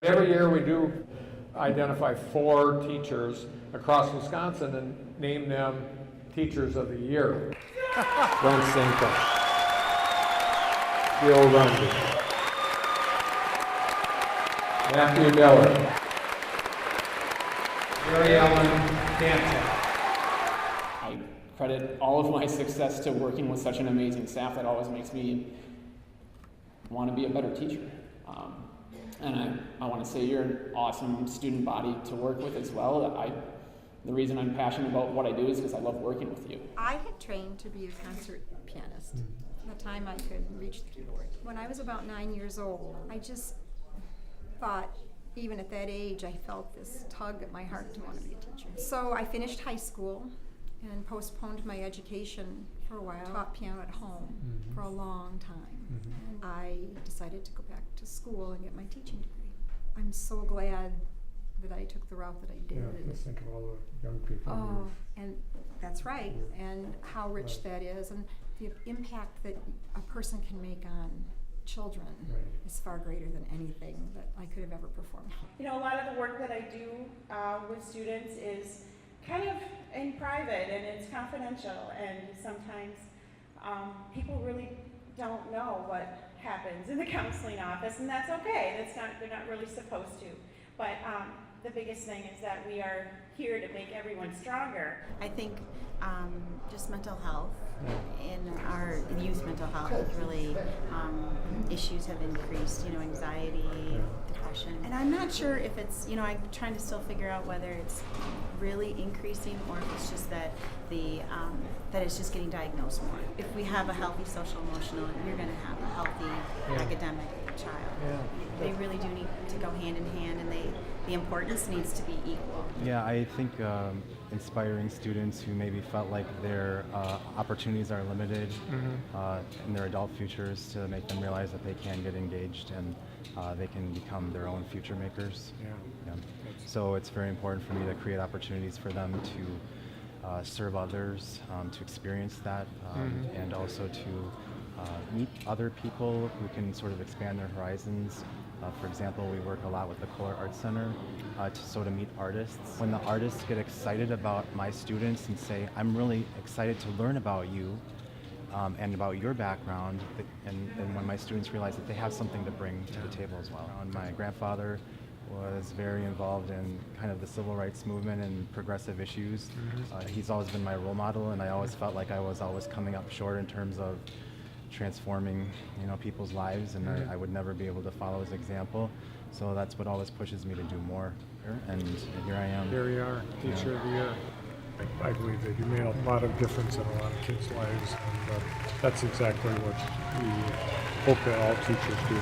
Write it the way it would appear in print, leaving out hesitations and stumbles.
Every year we do identify 4 teachers across Wisconsin and name them Teachers of the Year. Glenn Sinka, Gil Rundy, Matthew Miller, Mary Ellen Danton. I credit all of my success to working with such an amazing staff that always makes me want to be a better teacher. And I want to say you're an awesome student body to work with as well. The reason I'm passionate about what I do is because I love working with you. I had trained to be a concert pianist from the time I could reach the keyboard. When I was about 9 years old, I just thought, even at that age, I felt this tug at my heart to want to be a teacher. So I finished high school and postponed my education for a while. Taught piano at home for a long time. And I decided to go back to school and get my teaching degree. I'm so glad that I took the route that I did. Yeah, just think of all the young people. Oh, and that's right, and how rich that is, and the impact that a person can make on children is far greater than anything that I could have ever performed. You know, a lot of the work that I do with students is kind of in private and it's confidential, and sometimes people really don't know what happens in the counseling office, and that's okay. They're not really supposed to. But the biggest thing is that we are here to make everyone stronger. I think just mental health in our youth mental health really issues have increased, anxiety, depression. And I'm not sure if it's, I'm trying to still figure out whether it's really increasing or if it's just that that it's just getting diagnosed more. If we have a healthy social emotional, you're going to have a healthy academic child. They really do need to go hand in hand, and the importance needs to be equal. Yeah, I think inspiring students who maybe felt like their opportunities are limited in their adult futures, to make them realize that they can get engaged and they can become their own future makers. Yeah. So it's very important for me to create opportunities for them to serve others, to experience that, and also to meet other people who can sort of expand their horizons. For example, we work a lot with the Kohler Arts Center to sort of meet artists. When the artists get excited about my students and say, I'm really excited to learn about you and about your background, and when my students realize that they have something to bring to the table as well. And my grandfather was very involved in kind of the civil rights movement and progressive issues. He's always been my role model, and I always felt like I was always coming up short in terms of transforming, people's lives, and I would never be able to follow his example. So that's what always pushes me to do more. And here I am. Here you are, Teacher of the Year. I believe that you made a lot of difference in a lot of kids' lives, and that's exactly what we hope that all teachers do.